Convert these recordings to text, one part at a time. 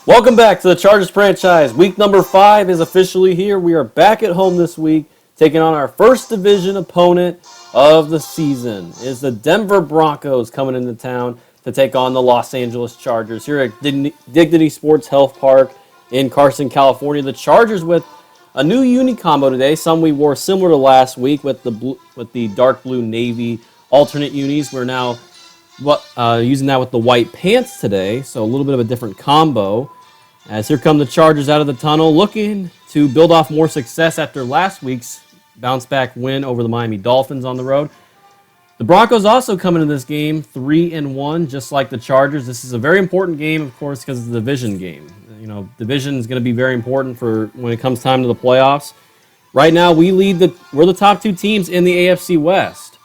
Welcome back to the Chargers franchise. Week number 5 is officially here. We are back at home this week, taking on our first division opponent of the season. It is the Denver Broncos coming into town to take on the Los Angeles Chargers here at Dignity Sports Health Park in Carson, California. The Chargers with a new uni combo today. Some we wore similar to last week with the dark blue navy alternate unis. We're now using that with the white pants today, so a little bit of a different combo. As here come the Chargers out of the tunnel, looking to build off more success after last week's bounce-back win over the Miami Dolphins on the road. The Broncos also come into this game 3-1, just like the Chargers. This is a very important game, of course, because it's a division game. Division is going to be very important for when it comes time to the playoffs. Right now, we're the top two teams in the AFC West.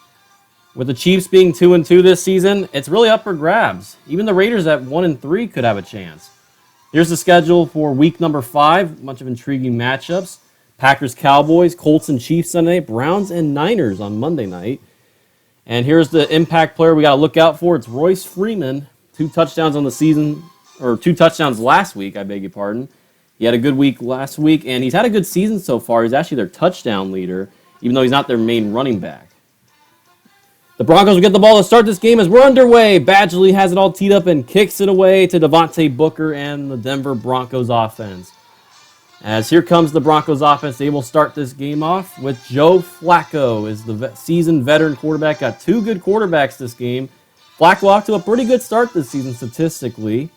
With the Chiefs being 2-2 this season, it's really up for grabs. Even the Raiders at 1-3 could have a chance. Here's the schedule for week number 5. Bunch of intriguing matchups. Packers, Cowboys, Colts and Chiefs Sunday, Browns and Niners on Monday night. And here's the impact player we got to look out for. It's Royce Freeman. 2 touchdowns on the season, or 2 touchdowns last week, I beg your pardon. He had a good week last week, and he's had a good season so far. He's actually their touchdown leader, even though he's not their main running back. The Broncos will get the ball to start this game as we're underway. Badgley has it all teed up and kicks it away to Devontae Booker and the Denver Broncos offense. As here comes the Broncos offense, they will start this game off with Joe Flacco is the seasoned veteran quarterback. Got 2 good quarterbacks this game. Flacco off to a pretty good start this season statistically.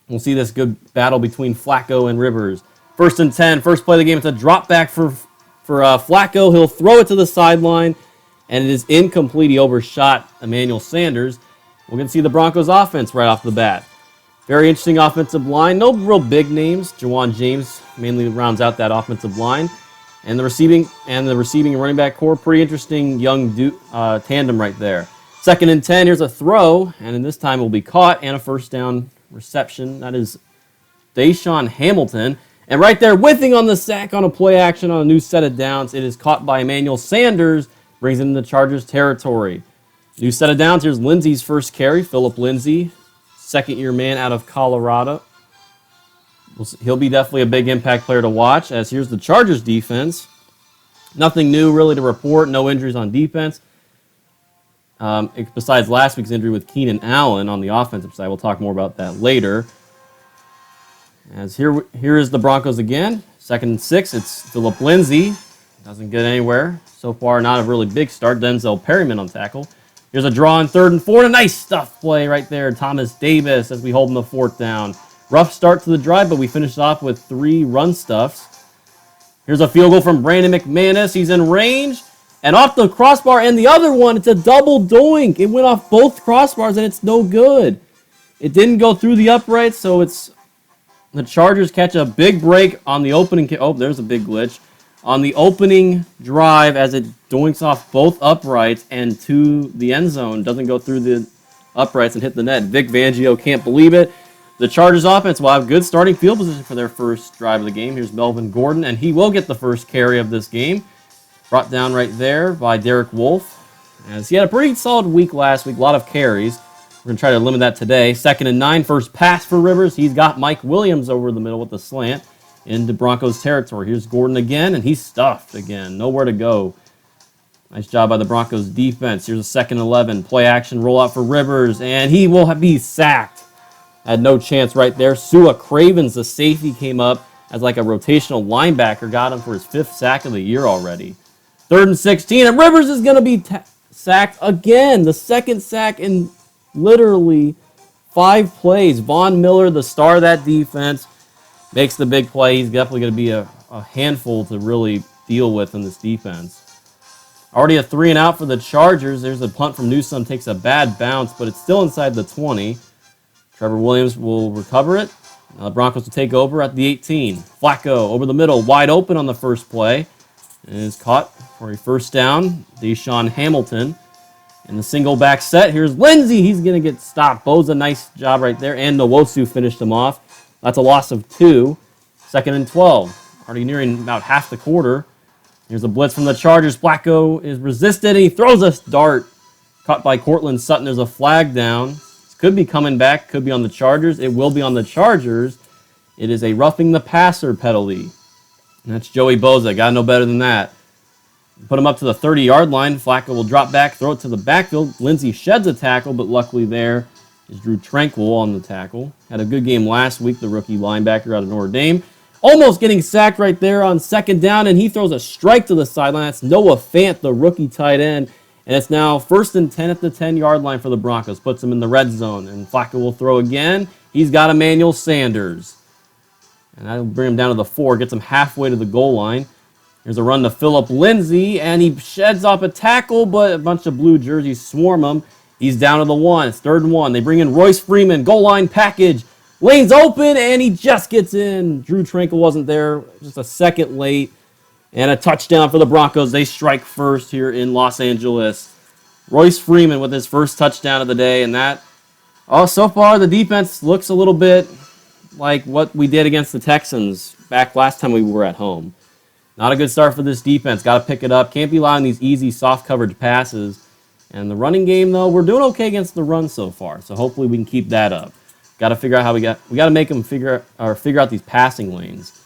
We'll see this good battle between Flacco and Rivers. 1st and 10, first play of the game. It's a drop back for Flacco. He'll throw it to the sideline. And it is incomplete. He overshot Emmanuel Sanders. We're going to see the Broncos offense right off the bat. Very interesting offensive line. No real big names. Jawan James mainly rounds out that offensive line. And the receiving and running back core, pretty interesting young tandem right there. 2nd and 10, here's a throw. And in this time it will be caught and a first down reception. That is Deshaun Hamilton. And right there, whiffing on the sack on a play action on a new set of downs. It is caught by Emmanuel Sanders. Brings him into Chargers territory. New set of downs. Here's Lindsey's first carry. Philip Lindsey, second-year man out of Colorado. He'll be definitely a big impact player to watch. As here's the Chargers defense. Nothing new really to report. No injuries on defense. Besides last week's injury with Keenan Allen on the offensive side. We'll talk more about that later. As here is the Broncos again. 2nd and 6. It's Philip Lindsey. Doesn't get anywhere. So far, not a really big start. Denzel Perryman on tackle. Here's a draw on 3rd and 4. A nice stuff play right there. Thomas Davis as we hold him the 4th down. Rough start to the drive, but we finished off with 3 run stuffs. Here's a field goal from Brandon McManus. He's in range. And off the crossbar and the other one, it's a double doink. It went off both crossbars and it's no good. It didn't go through the uprights, so it's the Chargers catch a big break on the opening. Oh, there's a big glitch. On the opening drive as it doinks off both uprights and to the end zone. Doesn't go through the uprights and hit the net. Vic Fangio can't believe it. The Chargers offense will have good starting field position for their first drive of the game. Here's Melvin Gordon, and he will get the first carry of this game. Brought down right there by Derek Wolfe. As he had a pretty solid week last week. A lot of carries. We're going to try to limit that today. 2nd and 9. First pass for Rivers. He's got Mike Williams over the middle with the slant. Into Broncos territory. Here's Gordon again, and he's stuffed again. Nowhere to go. Nice job by the Broncos defense. Here's a 2nd and 11. Play action rollout for Rivers, and he will be sacked. Had no chance right there. Sua Cravens, the safety, came up as like a rotational linebacker. Got him for his 5th sack of the year already. 3rd and 16, and Rivers is going to be sacked again. The 2nd sack in literally 5 plays. Von Miller, the star of that defense, makes the big play. He's definitely going to be a handful to really deal with in this defense. Already a 3 and out for the Chargers. There's a punt from Newsome. Takes a bad bounce, but it's still inside the 20. Trevor Williams will recover it. Now the Broncos will take over at the 18. Flacco over the middle, wide open on the first play. And is caught for a first down. Deshaun Hamilton in the single back set. Here's Lindsey. He's going to get stopped. Bo's a nice job right there. And Nwosu finished him off. That's a loss of 2. 2nd and 12. Already nearing about half the quarter. Here's a blitz from the Chargers. Flacco is resisted, and he throws a dart. Caught by Cortland Sutton. There's a flag down. This could be coming back. Could be on the Chargers. It will be on the Chargers. It is a roughing the passer penalty. And that's Joey Boza. Got to know better than that. Put him up to the 30-yard line. Flacco will drop back, throw it to the backfield. Lindsey sheds a tackle, but luckily there is Drew Tranquill on the tackle. Had a good game last week, the rookie linebacker out of Notre Dame. Almost getting sacked right there on second down, and he throws a strike to the sideline. That's Noah Fant, the rookie tight end. And it's now 1st and 10 at the 10-yard line for the Broncos. Puts him in the red zone, and Flacco will throw again. He's got Emmanuel Sanders. And that'll bring him down to the 4, gets him halfway to the goal line. Here's a run to Phillip Lindsay, and he sheds off a tackle, but a bunch of blue jerseys swarm him. He's down to the 1. It's 3rd and 1. They bring in Royce Freeman, goal line package. Lane's open, and he just gets in. Drew Tranquill wasn't there, just a second late. And a touchdown for the Broncos. They strike first here in Los Angeles. Royce Freeman with his first touchdown of the day, and that, so far the defense looks a little bit like what we did against the Texans back last time we were at home. Not a good start for this defense. Got to pick it up. Can't be allowing these easy, soft coverage passes. And the running game, though, we're doing okay against the run so far. So hopefully we can keep that up. Got to figure out how we got to make them figure out these passing lanes.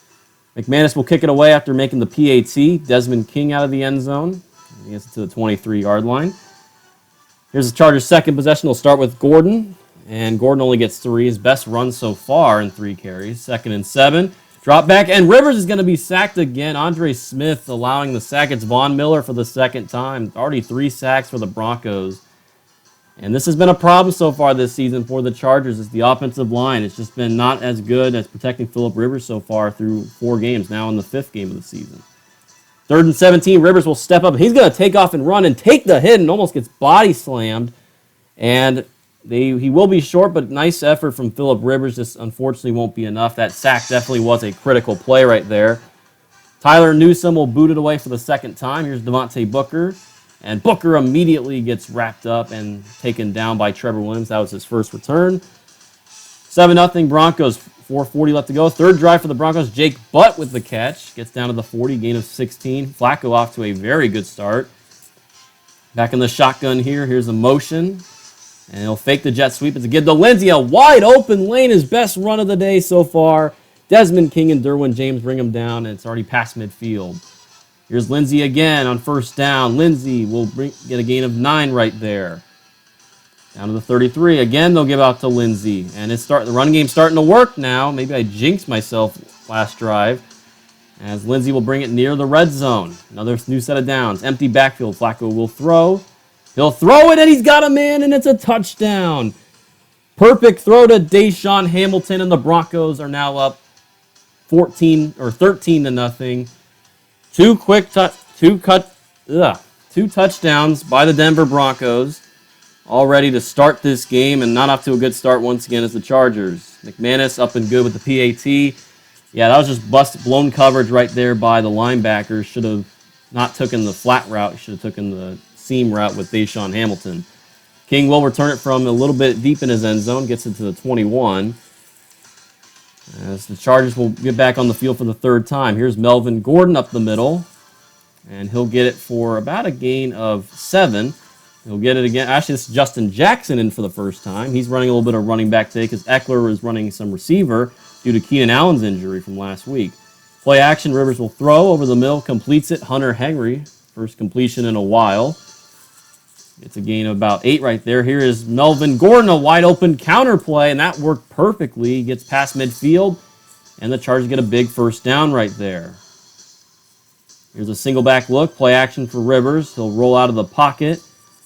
McManus will kick it away after making the PAT. Desmond King out of the end zone. He gets it to the 23-yard line. Here's the Chargers' second possession. They'll start with Gordon. And Gordon only gets 3. His best run so far in 3 carries. 2nd and 7. Drop back, and Rivers is going to be sacked again. Andre Smith allowing the sack. It's Von Miller for the second time. Already 3 sacks for the Broncos. And this has been a problem so far this season for the Chargers. It's the offensive line. It's just been not as good as protecting Phillip Rivers so far through 4 games, now in the 5th game of the season. 3rd and 17, Rivers will step up. He's going to take off and run and take the hit and almost gets body slammed. And he will be short, but nice effort from Phillip Rivers. Just unfortunately won't be enough. That sack definitely was a critical play right there. Tyler Newsome will boot it away for the second time. Here's Devontae Booker. And Booker immediately gets wrapped up and taken down by Trevor Williams. That was his first return. 7-0 Broncos. 4:40 left to go. 3rd drive for the Broncos. Jake Butt with the catch. Gets down to the 40, gain of 16. Flacco off to a very good start. Back in the shotgun here. Here's a motion. And he'll fake the jet sweep. It's a give to Lindsey. A wide open lane. His best run of the day so far. Desmond King and Derwin James bring him down, and it's already past midfield. Here's Lindsey again on 1st down. Lindsey will get a gain of 9 right there. Down to the 33. Again, they'll give out to Lindsey. And the run game's starting to work now. Maybe I jinxed myself last drive. As Lindsey will bring it near the red zone. Another new set of downs. Empty backfield. Flacco will throw. He'll throw it, and he's got a man, and it's a touchdown. Perfect throw to Deshaun Hamilton, and the Broncos are now up 13-0. Two touchdowns by the Denver Broncos, all ready to start this game, and not off to a good start once again as the Chargers. McManus up and good with the PAT. Yeah, that was just blown coverage right there by the linebackers. Should have not taken the flat route. Should have taken the seam route with Deshaun Hamilton. King will return it from a little bit deep in his end zone, gets it to the 21. As the Chargers will get back on the field for the 3rd time. Here's Melvin Gordon up the middle, and he'll get it for about a gain of 7. He'll get it again. Actually, this is Justin Jackson in for the first time. He's running a little bit of running back today because Eckler is running some receiver due to Keenan Allen's injury from last week. Play action, Rivers will throw over the middle, completes it. Hunter Henry, first completion in a while. It's a gain of about 8 right there. Here is Melvin Gordon, a wide open counter play, and that worked perfectly. He gets past midfield, and the Chargers get a big 1st down right there. Here's a single back look, play action for Rivers. He'll roll out of the pocket.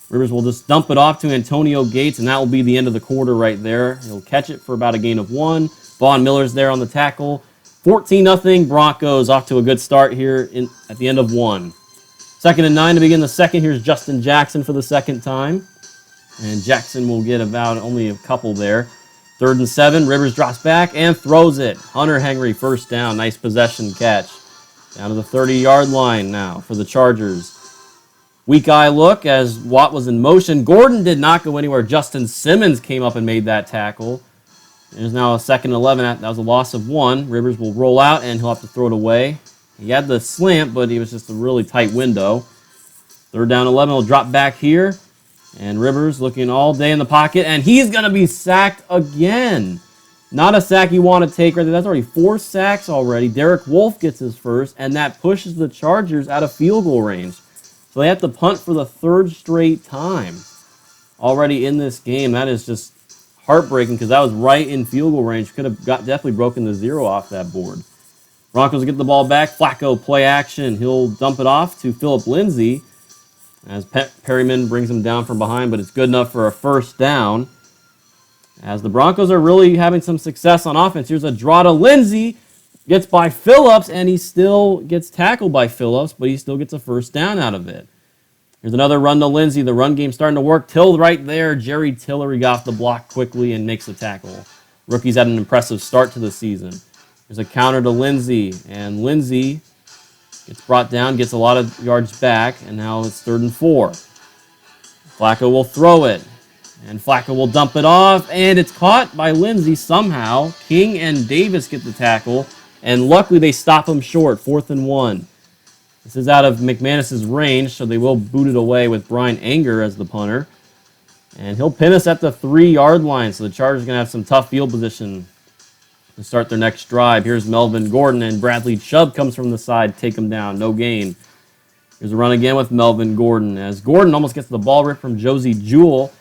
Rivers will just dump it off to Antonio Gates, and that will be the end of the quarter right there. He'll catch it for about a gain of 1. Von Miller's there on the tackle. 14-0 Broncos, off to a good start here at the end of 1. 2nd and 9 to begin the second. Here's Justin Jackson for the second time. And Jackson will get about only a couple there. 3rd and 7. Rivers drops back and throws it. Hunter Henry, 1st down. Nice possession catch. Down to the 30-yard line now for the Chargers. Weak eye look as Watt was in motion. Gordon did not go anywhere. Justin Simmons came up and made that tackle. There's now a 2nd and 11. That was a loss of 1. Rivers will roll out, and he'll have to throw it away. He had the slant, but he was just a really tight window. 3rd down 11. He'll drop back here. And Rivers looking all day in the pocket, and he's going to be sacked again. Not a sack you want to take right there. That's already 4 sacks already. Derek Wolfe gets his first, and that pushes the Chargers out of field goal range. So they have to punt for the 3rd straight time already in this game. That is just heartbreaking because that was right in field goal range. Could have definitely broken the 0 off that board. Broncos get the ball back. Flacco play action. He'll dump it off to Phillip Lindsay as Perryman brings him down from behind, but it's good enough for a first down. As the Broncos are really having some success on offense. Here's a draw to Lindsay. Gets by Phillips, and he still gets tackled by Phillips, but he still gets a first down out of it. Here's another run to Lindsay. The run game's starting to work. Till right there. Jerry Tillery got off the block quickly and makes the tackle. Rookie's had an impressive start to the season. There's a counter to Lindsay, and Lindsay gets brought down, gets a lot of yards back, and now it's 3rd and 4. Flacco will throw it. And Flacco will dump it off, and it's caught by Lindsay somehow. King and Davis get the tackle, and luckily they stop him short, 4th and 1. This is out of McManus's range, so they will boot it away with Brian Anger as the punter. And he'll pin us at the 3-yard line, so the Chargers are going to have some tough field position to start their next drive. Here's Melvin Gordon, and Bradley Chubb comes from the side, take him down, no gain. Here's a run again with Melvin Gordon, as Gordon almost gets the ball ripped from Josie Jewell.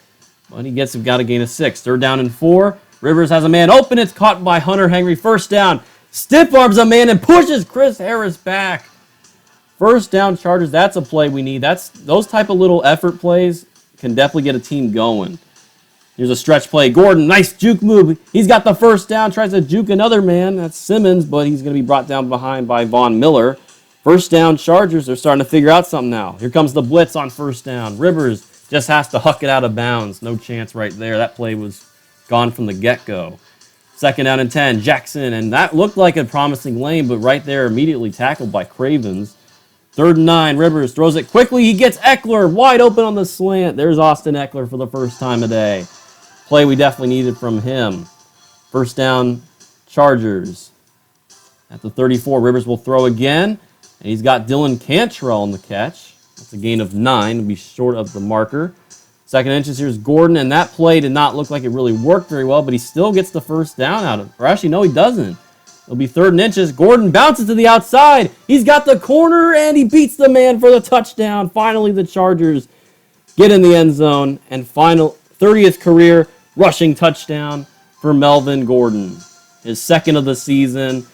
But he got a gain of 6. 3rd down and 4. Rivers has a man open. It's caught by Hunter Henry. First down. Stiff arms a man and pushes Chris Harris back. First down, Chargers. That's a play we need. Those type of little effort plays can definitely get a team going. Here's a stretch play. Gordon, nice juke move. He's got the first down. Tries to juke another man. That's Simmons, but he's going to be brought down behind by Von Miller. First down, Chargers. They're starting to figure out something now. Here comes the blitz on first down. Rivers just has to huck it out of bounds. No chance right there. That play was gone from the get-go. 2nd down and 10. Jackson, and that looked like a promising lane, but right there immediately tackled by Cravens. 3rd and 9. Rivers throws it quickly. He gets Eckler wide open on the slant. There's Austin Eckler for the first time today. Play we definitely needed from him. First down, Chargers. At the 34, Rivers will throw again, and he's got Dylan Cantrell on the catch. That's a gain of 9. It'll be short of the marker. 2nd inches, here's Gordon, and that play did not look like it really worked very well, but he still gets the first down out of it. Or actually, no, he doesn't. It'll be 3rd and inches. Gordon bounces to the outside. He's got the corner, and he beats the man for the touchdown. Finally, the Chargers get in the end zone, and final 30th career rushing touchdown for Melvin Gordon. His 2nd of the season.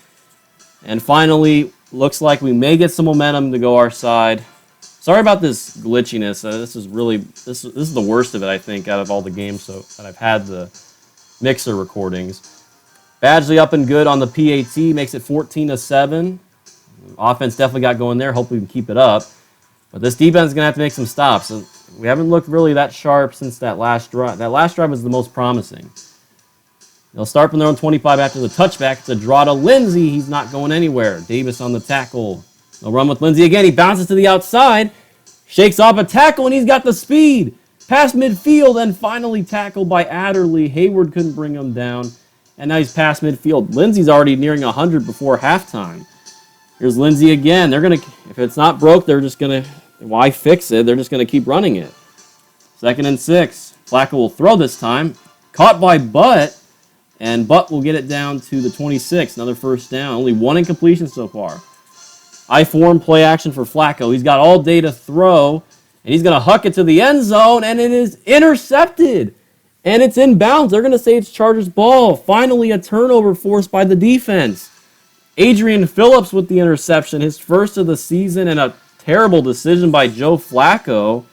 And finally, looks like we may get some momentum to go our side. Sorry about this glitchiness. This is the worst of it, I think, out of all the games that I've had the mixer recordings. Badgley up and good on the PAT, makes it 14-7. Offense definitely got going there. Hopefully we can keep it up. But this defense is going to have to make some stops. We haven't looked really that sharp since that last drive. That last drive was the most promising. They'll start from their own 25 after the touchback. It's a draw to Lindsay. He's not going anywhere. Davis on the tackle. They'll run with Lindsay again. He bounces to the outside, shakes off a tackle, and he's got the speed. Past midfield, and finally tackled by Adderley. Hayward couldn't bring him down, and now he's past midfield. Lindsay's already nearing 100 before halftime. Here's Lindsay again. They're going to, if it's not broke, they're just going to, why fix it? They're just going to keep running it. 2nd and 6. Flacco will throw this time. Caught by Butt, and Butt will get it down to the 26. Another first down. Only 1 incompletion so far. I-form play action for Flacco. He's got all day to throw, and he's going to huck it to the end zone, and it is intercepted. And it's inbounds. They're going to say it's Chargers ball. Finally, a turnover forced by the defense. Adrian Phillips with the interception, his first of the season, and a terrible decision by Joe Flacco.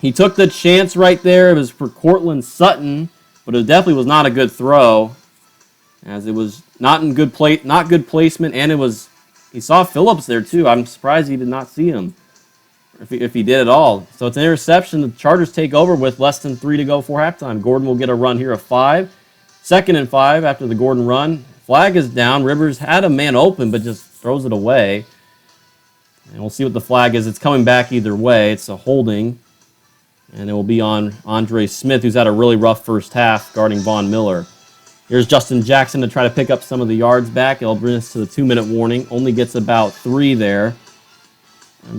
He took the chance right there. It was for Cortland Sutton, but it definitely was not a good throw, as it was not good placement, and it was. He saw Phillips there, too. I'm surprised he did not see him, if he did at all. So it's an interception. The Chargers take over with less than 3 to go for halftime. Gordon will get a run here of 5. 2nd and 5 after the Gordon run. Flag is down. Rivers had a man open, but just throws it away. And we'll see what the flag is. It's coming back either way. It's a holding. And it will be on Andre Smith, who's had a really rough first half guarding Von Miller. Here's Justin Jackson to try to pick up some of the yards back. It'll bring us to the 2-minute warning. Only gets about 3 there.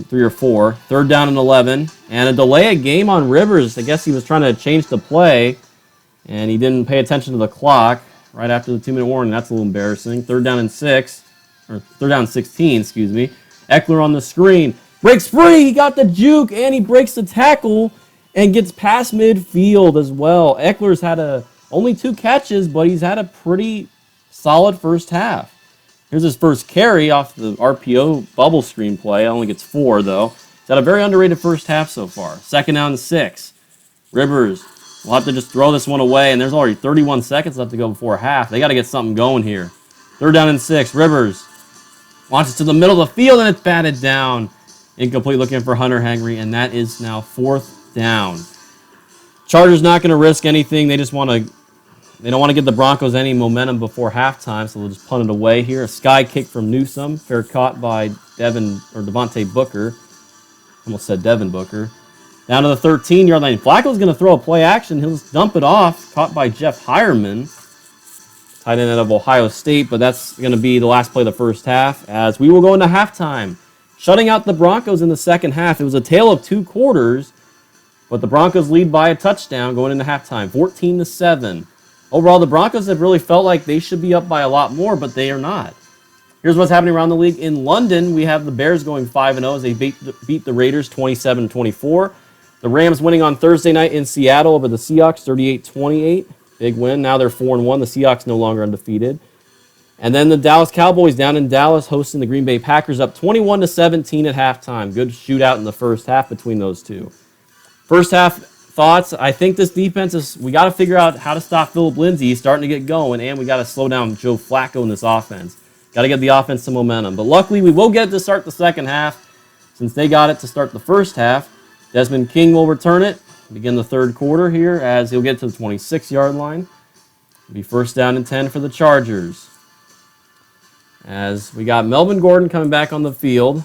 3 or 4. 3rd down and 11. And a delay of game on Rivers. I guess he was trying to change the play, and he didn't pay attention to the clock. right after the 2-minute warning. That's a little embarrassing. Third down and 16, excuse me. Eckler on the screen. Breaks free. He got the juke, and he breaks the tackle and gets past midfield as well. Eckler's had only 2 catches, but he's had a pretty solid first half. Here's his first carry off the RPO bubble screen play. Only gets 4, though. He's had a very underrated first half so far. Second down and 6. Rivers will have to just throw this one away, and there's already 31 seconds left to go before half. They got to get something going here. Third down and 6. Rivers launches to the middle of the field, and it's batted down. Incomplete, looking for Hunter Henry, and that is now 4th down. Chargers not going to risk anything. They don't want to give the Broncos any momentum before halftime, so they'll just punt it away here. A sky kick from Newsome, fair caught by Devontae Booker. Almost said Devin Booker. Down to the 13-yard line. Flacco's going to throw a play action. He'll just dump it off. Caught by Jeff Hireman, tight end out of Ohio State, but that's going to be the last play of the first half as we will go into halftime. Shutting out the Broncos in the second half. It was a tale of 2 quarters, but the Broncos lead by a touchdown going into halftime, 14-7. Overall, the Broncos have really felt like they should be up by a lot more, but they are not. Here's what's happening around the league. In London, we have the Bears going 5-0 as they beat the Raiders 27-24. The Rams winning on Thursday night in Seattle over the Seahawks 38-28. Big win. Now they're 4-1. The Seahawks no longer undefeated. And then the Dallas Cowboys down in Dallas hosting the Green Bay Packers up 21-17 at halftime. Good shootout in the first half between those two. First half thoughts. I think this defense we got to figure out how to stop Phillip Lindsay. He's starting to get going, and we got to slow down Joe Flacco in this offense. Got to get the offense some momentum. But luckily, we will get it to start the second half since they got it to start the first half. Desmond King will return it, begin the third quarter here as he'll get to the 26-yard line. It'll be first down and 10 for the Chargers. As we got Melvin Gordon coming back on the field.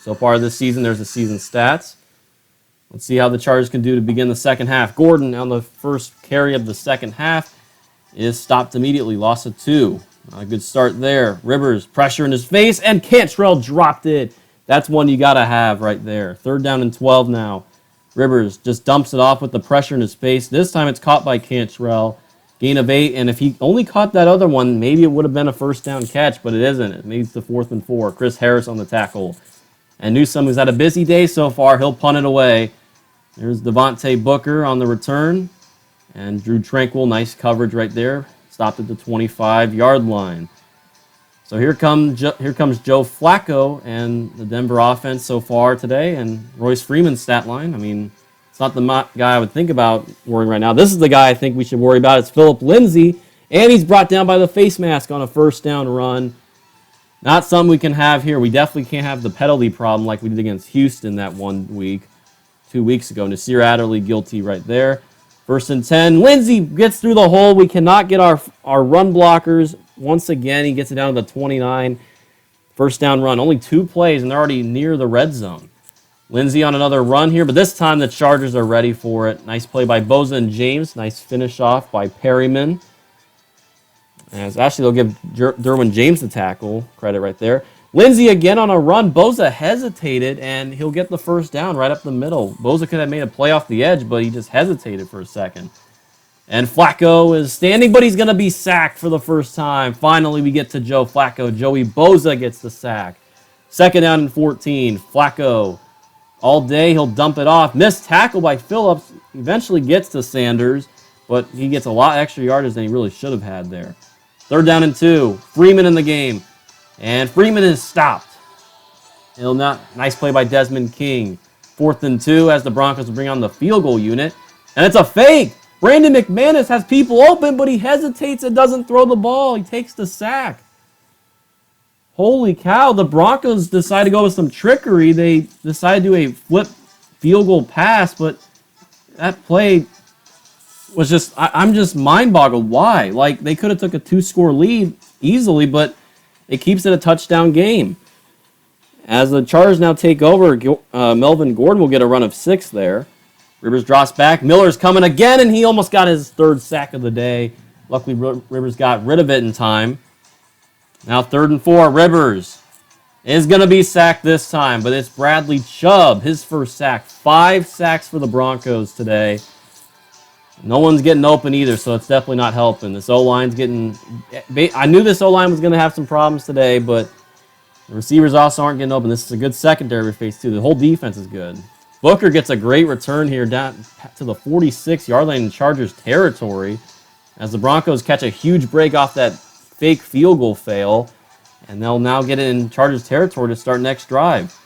So far this season, there's the season stats. Let's see how the Chargers can do to begin the second half. Gordon on the first carry of the second half is stopped immediately, loss of 2. A good start there. Rivers, pressure in his face, and Cantrell dropped it. That's one you got to have right there. Third down and 12 now. Rivers just dumps it off with the pressure in his face. This time it's caught by Cantrell. Gain of 8, and if he only caught that other one, maybe it would have been a first down catch, but it isn't. Maybe it's the 4th and 4. Chris Harris on the tackle. And Newsome, who's had a busy day so far, he'll punt it away. There's Devontae Booker on the return. And Drew Tranquil, nice coverage right there. Stopped at the 25-yard line. So here comes Joe Flacco and the Denver offense so far today, and Royce Freeman's stat line. I mean, it's not the guy I would think about worrying right now. This is the guy I think we should worry about. It's Phillip Lindsay, and he's brought down by the face mask on a first down run. Not something we can have here. We definitely can't have the penalty problem like we did against Houston that 1 week, 2 weeks ago. Nasir Adderley guilty right there. First and 10. Lindsay gets through the hole. We cannot get our run blockers. Once again, he gets it down to the 29. First down run. Only 2 plays, and they're already near the red zone. Lindsay on another run here, but this time the Chargers are ready for it. Nice play by Bosa and James. Nice finish off by Perryman. As actually, they'll give Derwin James the tackle. Credit right there. Lindsay again on a run. Bosa hesitated, and he'll get the first down right up the middle. Bosa could have made a play off the edge, but he just hesitated for a second. And Flacco is standing, but he's going to be sacked for the first time. Finally, we get to Joe Flacco. Joey Bosa gets the sack. Second down and 14. Flacco all day. He'll dump it off. Missed tackle by Phillips. Eventually gets to Sanders, but he gets a lot extra yardage than he really should have had there. Third down and 2. Freeman in the game. And Freeman is stopped. Nice play by Desmond King. 4th and 2 as the Broncos bring on the field goal unit. And it's a fake. Brandon McManus has people open, but he hesitates and doesn't throw the ball. He takes the sack. Holy cow, the Broncos decide to go with some trickery. They decide to do a flip field goal pass, but that play was just, I'm just mind-boggled. Why? Like, they could have took a 2-score lead easily, but it keeps it a touchdown game. As the Chargers now take over, Melvin Gordon will get a run of 6 there. Rivers drops back. Miller's coming again, and he almost got his 3rd sack of the day. Luckily, Rivers got rid of it in time. Now 3rd and 4. Rivers is going to be sacked this time, but it's Bradley Chubb, his first sack. 5 sacks for the Broncos today. No one's getting open either, so it's definitely not helping. This O-line's getting... I knew this O-line was going to have some problems today, but the receivers also aren't getting open. This is a good secondary we face, too. The whole defense is good. Booker gets a great return here down to the 46-yard line in Chargers territory as the Broncos catch a huge break off that fake field goal fail, and they'll now get it in Chargers territory to start next drive.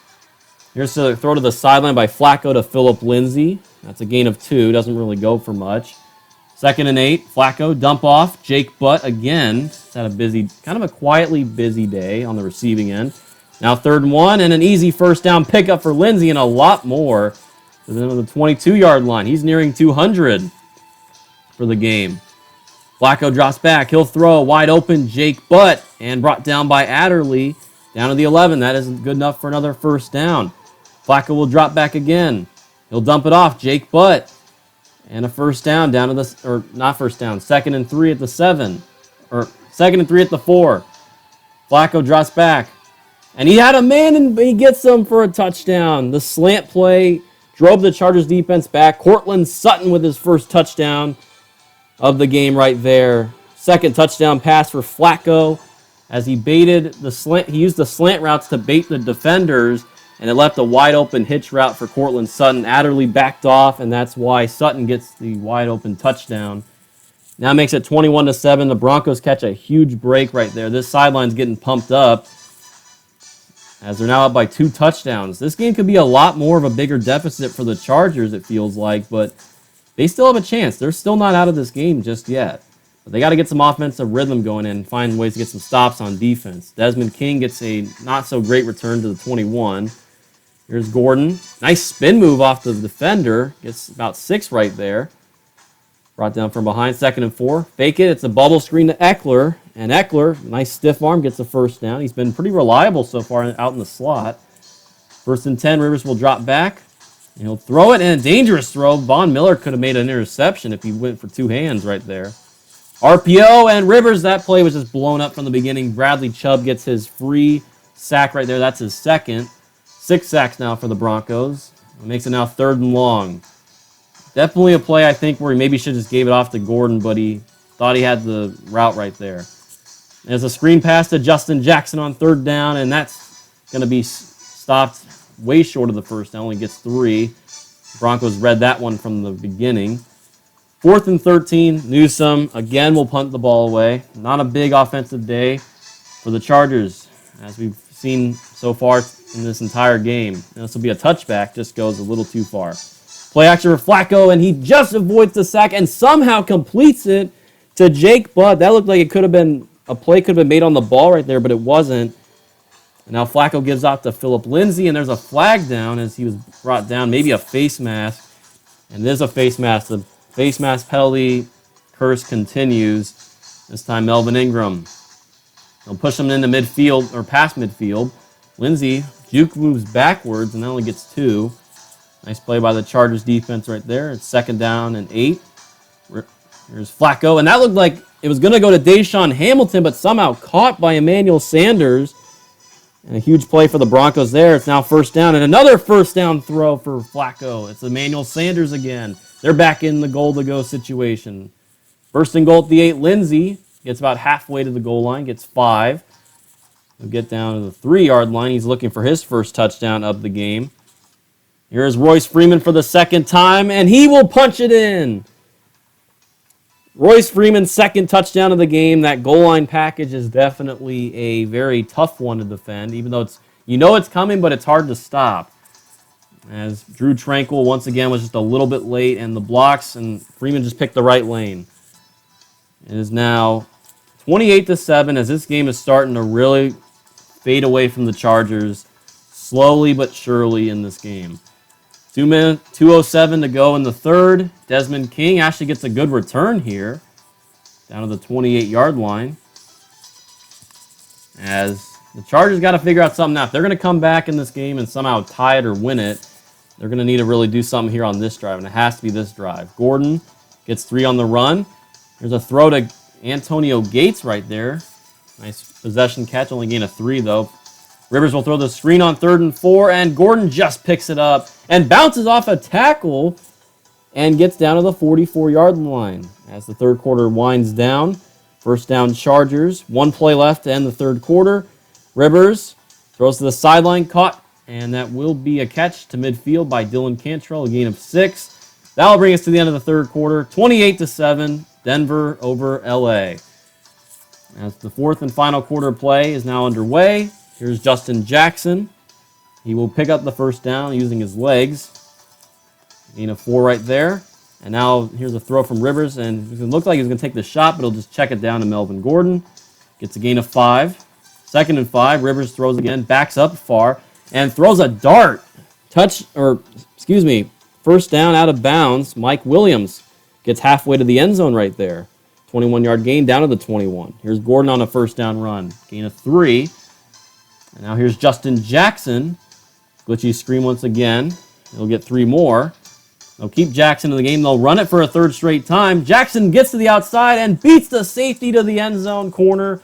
Here's a throw to the sideline by Flacco to Phillip Lindsay. That's a gain of 2. Doesn't really go for much. 2nd and 8. Flacco, dump off. Jake Butt again. It's had a busy, kind of a quietly busy day on the receiving end. Now 3rd and 1, and an easy first down pickup for Lindsay, and a lot more. To the 22-yard line. He's nearing 200 for the game. Flacco drops back. He'll throw wide open Jake Butt, and brought down by Adderley down to the 11. That isn't good enough for another first down. Flacco will drop back again. He'll dump it off. Jake Butt. And a first down down to the... Or not first down. 2nd and 3 at the 7. Or 2nd and 3 at the 4. Flacco drops back. And he had a man and he gets them for a touchdown. The slant play drove the Chargers defense back. Courtland Sutton with his first touchdown of the game right there. 2nd touchdown pass for Flacco as he baited the slant. He used the slant routes to bait the defenders, and it left a wide open hitch route for Courtland Sutton. Adderley backed off, and that's why Sutton gets the wide open touchdown. Now makes it 21-7. The Broncos catch a huge break right there. This sideline's getting pumped up as they're now up by 2 touchdowns. This game could be a lot more of a bigger deficit for the Chargers, it feels like, but they still have a chance. They're still not out of this game just yet. But they got to get some offensive rhythm going and find ways to get some stops on defense. Desmond King gets a not-so-great return to the 21. Here's Gordon. Nice spin move off the defender. Gets about 6 right there. Brought down from behind, 2nd and 4. Fake it. It's a bubble screen to Eckler. And Eckler, nice stiff arm, gets the first down. He's been pretty reliable so far out in the slot. 1st and 10. Rivers will drop back. And he'll throw it, and a dangerous throw. Von Miller could have made an interception if he went for 2 hands right there. RPO and Rivers. That play was just blown up from the beginning. Bradley Chubb gets his free sack right there. That's his 2nd. 6 sacks now for the Broncos. It makes it now 3rd and long. Definitely a play, I think, where he maybe should have just gave it off to Gordon, but he thought he had the route right there. There's a screen pass to Justin Jackson on 3rd down, and that's going to be stopped way short of the first down. Only gets 3. Broncos read that one from the beginning. 4th and 13. Newsome again will punt the ball away. Not a big offensive day for the Chargers, as we've seen so far in this entire game. And this will be a touchback, just goes a little too far. Play action for Flacco, and he just avoids the sack and somehow completes it to Jake Butt. That looked like it could have been a play could have been made on the ball right there, but it wasn't. And now Flacco gives out to Phillip Lindsay, and there's a flag down as he was brought down, maybe a face mask. And there's a face mask. The face mask penalty curse continues. This time Melvin Ingram. They'll push him into midfield, or past midfield. Lindsay, juke moves backwards, and that only gets 2. Nice play by the Chargers defense right there. It's 2nd down and 8. Here's Flacco, and that looked like it was going to go to Deshaun Hamilton, but somehow caught by Emmanuel Sanders. And a huge play for the Broncos there. It's now 1st down, and another 1st down throw for Flacco. It's Emmanuel Sanders again. They're back in the goal-to-go situation. 1st and goal at the 8. Lindsay gets about halfway to the goal line, gets 5. He'll get down to the 3-yard line. He's looking for his first touchdown of the game. Here's Royce Freeman for the 2nd time, and he will punch it in. Royce Freeman's 2nd touchdown of the game. That goal line package is definitely a very tough one to defend, even though it's coming, but it's hard to stop. As Drew Tranquil once again was just a little bit late, and the blocks, and Freeman just picked the right lane. It is now 28-7 as this game is starting to really fade away from the Chargers slowly but surely in this game. 2:07 to go in the 3rd. Desmond King actually gets a good return here down to the 28-yard line. As the Chargers got to figure out something now. If they're going to come back in this game and somehow tie it or win it, they're going to need to really do something here on this drive, and it has to be this drive. Gordon gets 3 on the run. There's a throw to Antonio Gates right there. Nice possession catch, only gain of 3 though. Rivers will throw the screen on 3rd and 4, and Gordon just picks it up and bounces off a tackle and gets down to the 44-yard line. As the third quarter winds down, first down Chargers. 1 play left to end the third quarter. Rivers throws to the sideline, caught, and that will be a catch to midfield by Dylan Cantrell, a gain of 6. That will bring us to the end of the third quarter, 28-7, Denver over LA. As the fourth and final quarter play is now underway, here's Justin Jackson. He will pick up the first down using his legs. Gain of 4 right there. And now here's a throw from Rivers, and it looked like he was going to take the shot, but he'll just check it down to Melvin Gordon. Gets a gain of 5. 2nd and 5. Rivers throws again, backs up far, and throws a dart. First down out of bounds. Mike Williams gets halfway to the end zone right there. 21-yard gain down to the 21. Here's Gordon on a first down run. Gain of 3. And now here's Justin Jackson. Glitchy screen once again. He'll get 3 more. They'll keep Jackson in the game. They'll run it for a third straight time. Jackson gets to the outside and beats the safety to the end zone corner.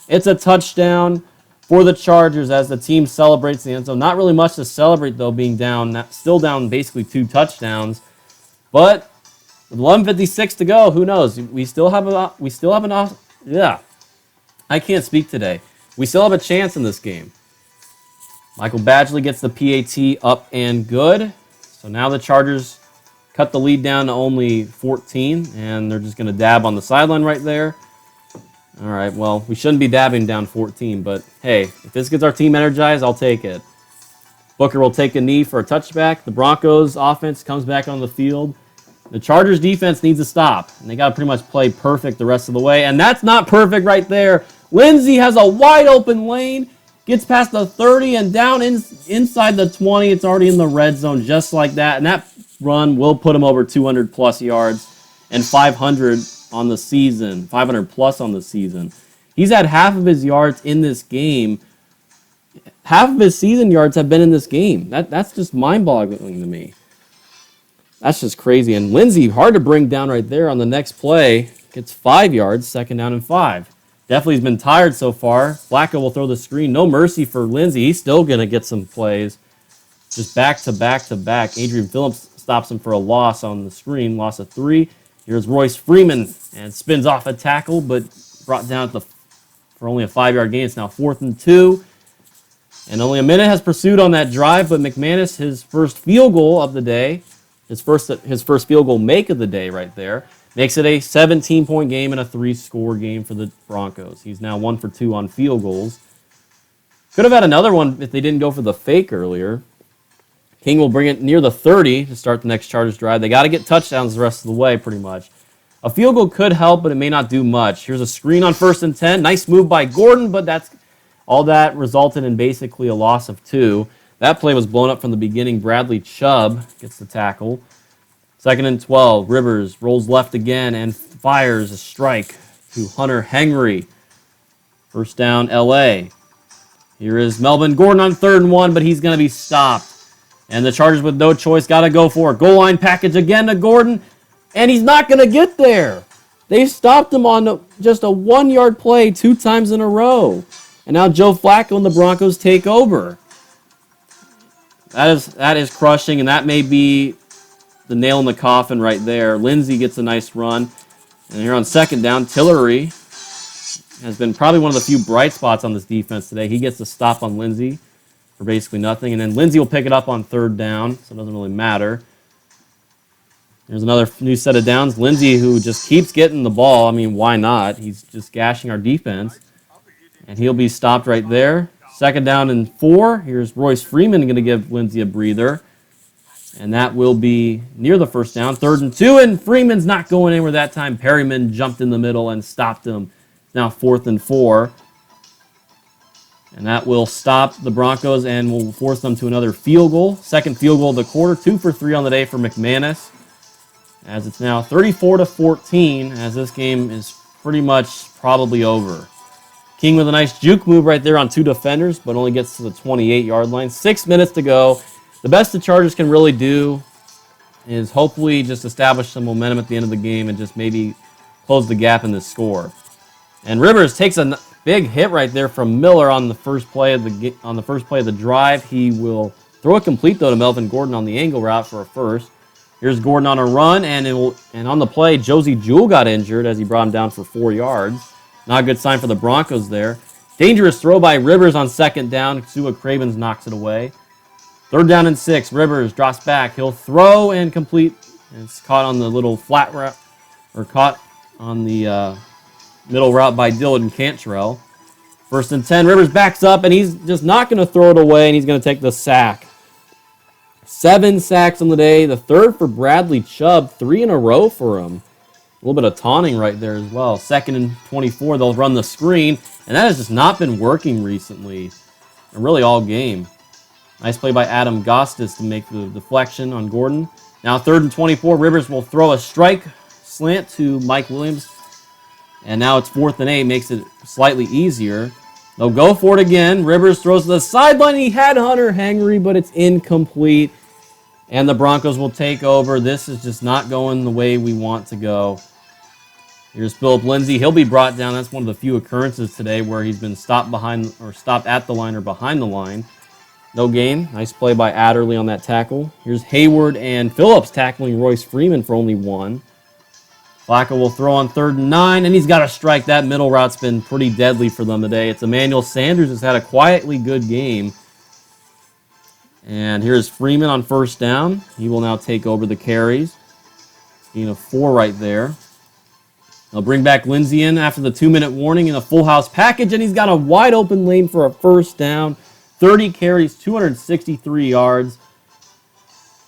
It's a touchdown for the Chargers as the team celebrates the end zone. Not really much to celebrate, though, being down. Still down basically 2 touchdowns. But with 11:56 to go, who knows? We still have I can't speak today. We still have a chance in this game. Michael Badgley gets the PAT up and good. So now the Chargers cut the lead down to only 14, and they're just going to dab on the sideline right there. All right, well, we shouldn't be dabbing down 14, but hey, if this gets our team energized, I'll take it. Booker will take a knee for a touchback. The Broncos offense comes back on the field. The Chargers defense needs to stop, and they got to pretty much play perfect the rest of the way, and that's not perfect right there. Lindsey has a wide open lane, gets past the 30 and down inside the 20. It's already in the red zone just like that, and that run will put him over 200-plus yards and 500 on the season, 500-plus on the season. He's had half of his yards in this game. Half of his season yards have been in this game. That's just mind-boggling to me. That's just crazy. And Lindsey, hard to bring down right there on the next play. Gets 5 yards, 2nd down and 5. Definitely has been tired so far. Flacco will throw the screen. No mercy for Lindsey. He's still going to get some plays. Just back to back to back. Adrian Phillips stops him for a loss on the screen. Loss of 3. Here's Royce Freeman and spins off a tackle, but brought down for only a 5-yard gain. It's now 4th and 2. And only a minute has pursued on that drive, but McManus, his first field goal of the day, his first field goal make of the day right there, makes it a 17-point game and a 3-score game for the Broncos. He's now 1 for 2 on field goals. Could have had another one if they didn't go for the fake earlier. King will bring it near the 30 to start the next Chargers drive. They got to get touchdowns the rest of the way, pretty much. A field goal could help, but it may not do much. Here's a screen on 1st and 10. Nice move by Gordon, but all that resulted in basically a loss of 2. That play was blown up from the beginning. Bradley Chubb gets the tackle. 2nd and 12. Rivers rolls left again and fires a strike to Hunter Henry. First down, LA. Here is Melvin Gordon on 3rd and 1, but he's going to be stopped. And the Chargers with no choice got to go for it. Goal line package again to Gordon, and he's not going to get there. They stopped him on just a 1-yard play 2 times in a row. And now Joe Flacco and the Broncos take over. That is crushing, and that may be the nail in the coffin right there. Lindsey gets a nice run. And here on 2nd down, Tillery has been probably one of the few bright spots on this defense today. He gets the stop on Lindsey for basically nothing. And then Lindsey will pick it up on 3rd down, so it doesn't really matter. There's another new set of downs. Lindsey, who just keeps getting the ball. I mean, why not? He's just gashing our defense. And he'll be stopped right there. 2nd down and 4. Here's Royce Freeman going to give Lindsey a breather. And that will be near the 1st down. 3rd and 2, and Freeman's not going anywhere that time. Perryman jumped in the middle and stopped him. Now 4th and 4. And that will stop the Broncos and will force them to another field goal. 2nd field goal of the quarter. 2 for 3 on the day for McManus. As it's now 34-14, as this game is pretty much probably over. King with a nice juke move right there on 2 defenders, but only gets to the 28-yard line. 6 minutes to go. The best the Chargers can really do is hopefully just establish some momentum at the end of the game and just maybe close the gap in this score. And Rivers takes a big hit right there from Miller on the first play of the drive. He will throw it complete though to Melvin Gordon on the angle route for a first. Here's Gordon on a run, and on the play, Josie Jewell got injured as he brought him down for 4 yards. Not a good sign for the Broncos there. Dangerous throw by Rivers on second down. Sua Cravens knocks it away. 3rd down and 6. Rivers drops back. He'll throw and complete. It's caught on the little flat route, or caught on the middle route by Dylan Cantrell. 1st and 10. Rivers backs up, and he's just not going to throw it away, and he's going to take the sack. 7 sacks on the day. The 3rd for Bradley Chubb. 3 in a row for him. A little bit of taunting right there as well. 2nd and 24. They'll run the screen, and that has just not been working recently, and really all game. Nice play by Adam Gostis to make the deflection on Gordon. Now 3rd and 24. Rivers will throw a strike slant to Mike Williams. And now it's 4th and 8. Makes it slightly easier. They'll go for it again. Rivers throws to the sideline. He had Hunter Henry, but it's incomplete. And the Broncos will take over. This is just not going the way we want to go. Here's Philip Lindsay. He'll be brought down. That's one of the few occurrences today where he's been stopped at the line or behind the line. No gain. Nice play by Adderley on that tackle. Here's Hayward and Phillips tackling Royce Freeman for only 1. Flacco will throw on 3rd and 9, and he's got a strike. That middle route's been pretty deadly for them today. It's Emmanuel Sanders who's had a quietly good game. And here's Freeman on 1st down. He will now take over the carries. Gain of 4 right there. They'll bring back Lindsay in after the 2-minute warning in a full house package, and he's got a wide open lane for a 1st down. 30 carries, 263 yards.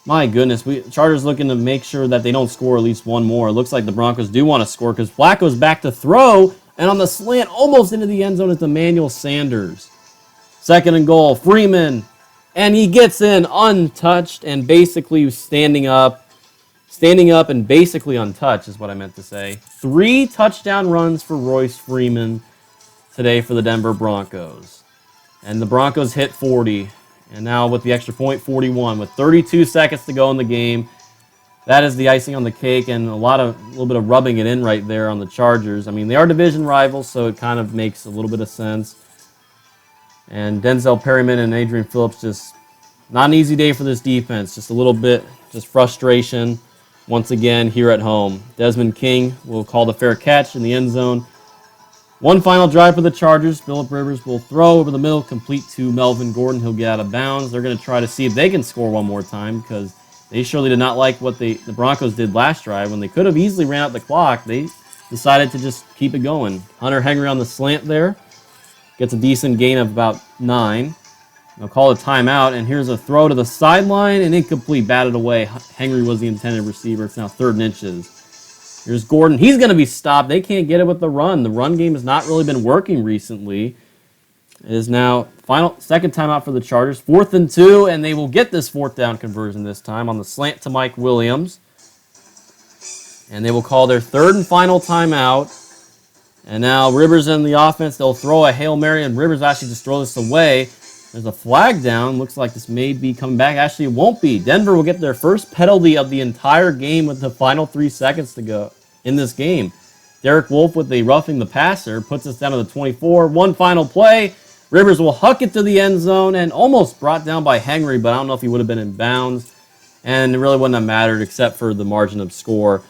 My goodness, Chargers looking to make sure that they don't score at least one more. It looks like the Broncos do want to score because Flacco's back to throw, and on the slant, almost into the end zone, is Emmanuel Sanders. 2nd and goal, Freeman, and he gets in untouched and basically standing up and basically untouched is what I meant to say. 3 touchdown runs for Royce Freeman today for the Denver Broncos. And the Broncos hit 40. And now with the extra point, 41. With 32 seconds to go in the game, that is the icing on the cake and a little bit of rubbing it in right there on the Chargers. I mean, they are division rivals, so it kind of makes a little bit of sense. And Denzel Perryman and Adrian Phillips, just not an easy day for this defense. Just a little bit, just frustration once again here at home. Desmond King will call the fair catch in the end zone. One final drive for the Chargers. Phillip Rivers will throw over the middle, complete to Melvin Gordon. He'll get out of bounds. They're going to try to see if they can score one more time because they surely did not like what the Broncos did last drive. When they could have easily ran out the clock, they decided to just keep it going. Hunter Henry on the slant there. Gets a decent gain of about 9. They'll call a timeout, and here's a throw to the sideline, and incomplete, batted away. Henry was the intended receiver. It's now 3rd and inches. Here's Gordon. He's going to be stopped. They can't get it with the run. The run game has not really been working recently. It is now second timeout for the Chargers. 4th and 2, and they will get this 4th down conversion this time on the slant to Mike Williams. And they will call their 3rd and final timeout. And now Rivers in the offense. They'll throw a Hail Mary, and Rivers actually just throw this away. There's a flag down. Looks like this may be coming back. Actually, it won't be. Denver will get their first penalty of the entire game with the final 3 seconds to go in this game. Derek Wolfe with the roughing the passer puts us down to the 24. One final play. Rivers will huck it to the end zone and almost brought down by Henry, but I don't know if he would have been in bounds. And it really wouldn't have mattered except for the margin of score.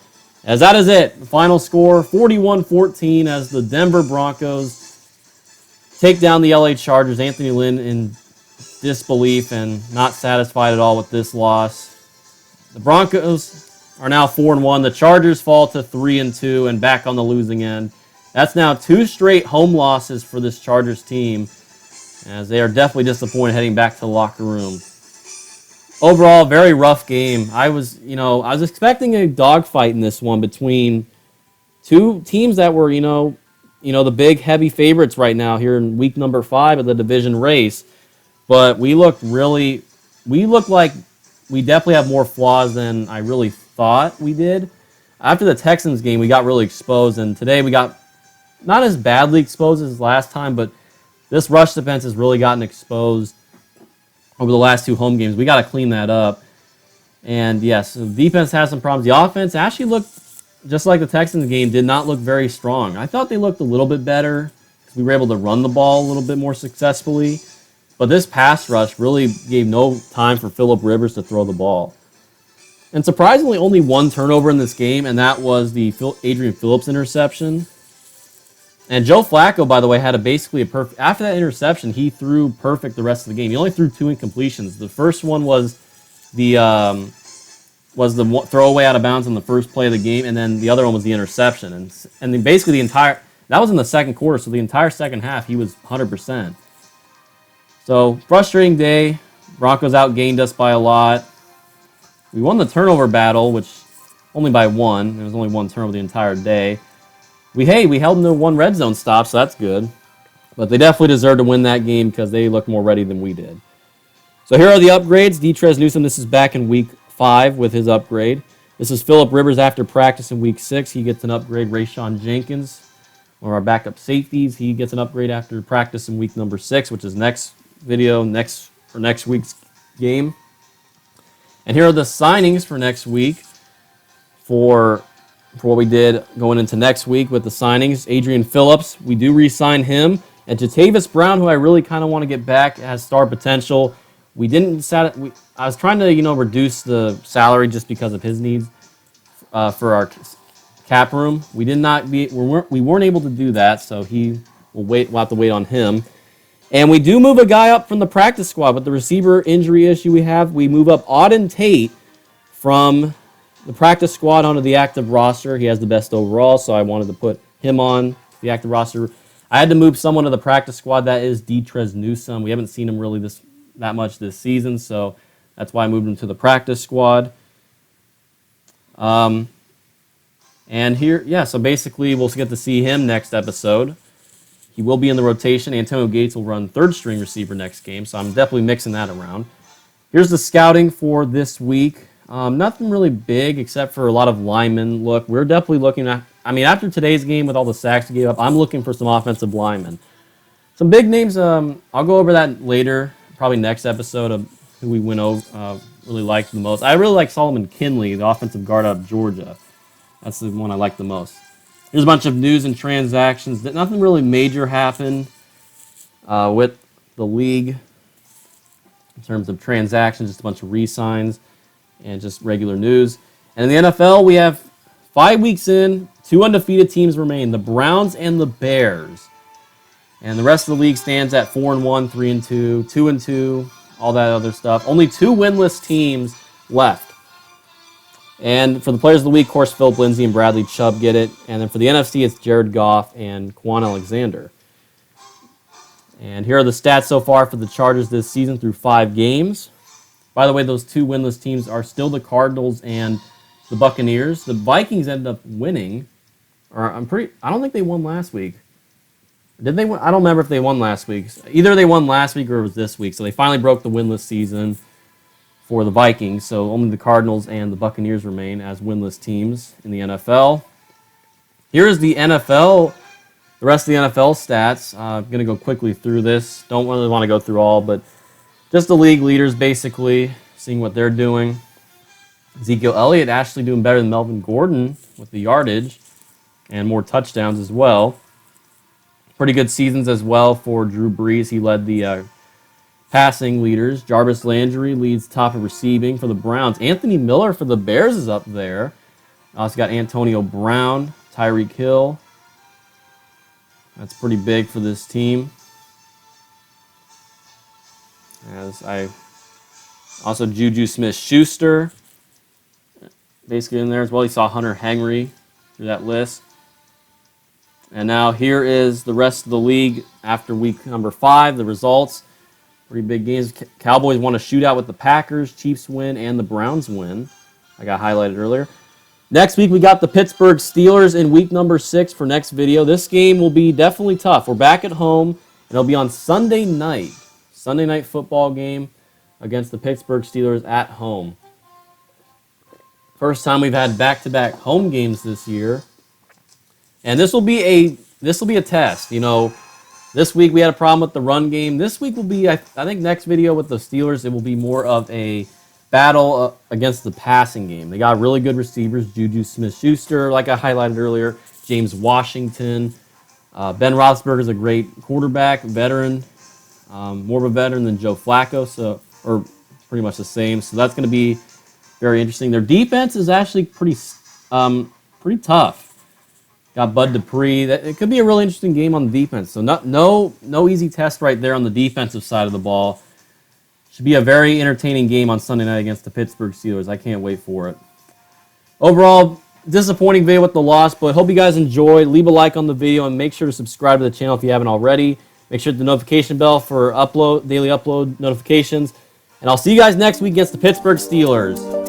As that is it. The final score, 41-14 as the Denver Broncos take down the LA Chargers. Anthony Lynn in disbelief and not satisfied at all with this loss. The Broncos are now 4-1. The Chargers fall to 3-2 and back on the losing end. That's now 2 straight home losses for this Chargers team, as they are definitely disappointed heading back to the locker room. Overall, very rough game. I was expecting a dogfight in this one between 2 teams that were, the big heavy favorites right now here in week number 5 of the division race. But we look like we definitely have more flaws than I really thought we did. After the Texans game, we got really exposed, and today we got not as badly exposed as last time, but this rush defense has really gotten exposed over the last 2 home games. We got to clean that up. And yes, the defense has some problems. The offense actually looked, just like the Texans game, did not look very strong. I thought they looked a little bit better because we were able to run the ball a little bit more successfully. But this pass rush really gave no time for Phillip Rivers to throw the ball. And surprisingly, only one turnover in this game, and that was the Adrian Phillips interception. And Joe Flacco, by the way, had basically a perfect. After that interception, he threw perfect the rest of the game. He only threw 2 incompletions. The first one was the throwaway out of bounds on the first play of the game, and then the other one was the interception. And then basically the entire that was in the second quarter, so the entire second half he was 100%. So frustrating day. Broncos outgained us by a lot. We won the turnover battle, which only by 1. There was only 1 turnover the entire day. We held them to 1 red zone stop, so that's good. But they definitely deserved to win that game because they looked more ready than we did. So here are the upgrades. Detrez Newsome, this is back in week 5 with his upgrade. This is Phillip Rivers after practice in week 6. He gets an upgrade. Rayshawn Jenkins, one of our backup safeties, he gets an upgrade after practice in week number 6, which is next week's game. And here are the signings for next week for what we did going into next week with the signings. Adrian Phillips, we do re-sign him. And Jatavis Brown, who I really kind of want to get back, has star potential. I was trying to, reduce the salary just because of his needs for our cap room. We weren't able to do that, so we'll have to wait on him. And we do move a guy up from the practice squad with the receiver injury issue we have. We move up Auden Tate from the practice squad onto the active roster. He has the best overall, so I wanted to put him on the active roster. I had to move someone to the practice squad. That is Detrez Newsome. We haven't seen him really that much this season, so that's why I moved him to the practice squad. And here, so basically we'll get to see him next episode. He will be in the rotation. Antonio Gates will run 3rd-string receiver next game, so I'm definitely mixing that around. Here's the scouting for this week. Nothing really big except for a lot of linemen. Look, we're definitely looking at, after today's game with all the sacks we gave up, I'm looking for some offensive linemen. Some big names, I'll go over that later, probably next episode of who we really liked the most. I really like Solomon Kinley, the offensive guard out of Georgia. That's the one I like the most. Here's a bunch of news and transactions. Nothing really major happened with the league in terms of transactions, just a bunch of re-signs and just regular news. And in the NFL, we have 5 weeks in, 2 undefeated teams remain, the Browns and the Bears. And the rest of the league stands at 4-1, 3-2, 2-2, all that other stuff. Only 2 winless teams left. And for the players of the week, of course, Philip Lindsay and Bradley Chubb get it. And then for the NFC, it's Jared Goff and Quan Alexander. And here are the stats so far for the Chargers this season through 5 games. By the way, those 2 winless teams are still the Cardinals and the Buccaneers. The Vikings ended up winning. I don't think they won last week. Did they win? I don't remember if they won last week. Either they won last week or it was this week. So they finally broke the winless season for the Vikings. So only the Cardinals and the Buccaneers remain as winless teams in the NFL. Here's the NFL, the rest of the NFL stats. I'm going to go quickly through this. Don't really want to go through all, but just the league leaders basically, seeing what they're doing. Ezekiel Elliott actually doing better than Melvin Gordon with the yardage and more touchdowns as well. Pretty good seasons as well for Drew Brees. He led the passing leaders. Jarvis Landry leads top of receiving for the Browns. Anthony Miller for the Bears is up there. Also got Antonio Brown, Tyreek Hill. That's pretty big for this team. Also Juju Smith-Schuster basically in there as well. You saw Hunter Henry through that list. And now here is the rest of the league after week number 5, the results. Pretty big games. Cowboys won a shootout with the Packers, Chiefs win, and the Browns win. I got highlighted earlier. Next week, we got the Pittsburgh Steelers in week number 6 for next video. This game will be definitely tough. We're back at home, and it'll be on Sunday night. Sunday night football game against the Pittsburgh Steelers at home. First time we've had back-to-back home games this year. And this will be a test. This week we had a problem with the run game. This week will be, I think next video with the Steelers, it will be more of a battle against the passing game. They got really good receivers, Juju Smith-Schuster, like I highlighted earlier, James Washington. Ben Roethlisberger is a great quarterback, veteran, more of a veteran than Joe Flacco, or pretty much the same. So that's going to be Very interesting. Their defense is actually pretty tough. Got Bud Dupree. It could be a really interesting game on the defense. So no easy test right there on the defensive side of the ball. Should be a very entertaining game on Sunday night against the Pittsburgh Steelers. I can't wait for it. Overall, disappointing video with the loss, but hope you guys enjoyed. Leave a like on the video and make sure to subscribe to the channel if you haven't already. Make sure to hit the notification bell for daily upload notifications. And I'll see you guys next week against the Pittsburgh Steelers.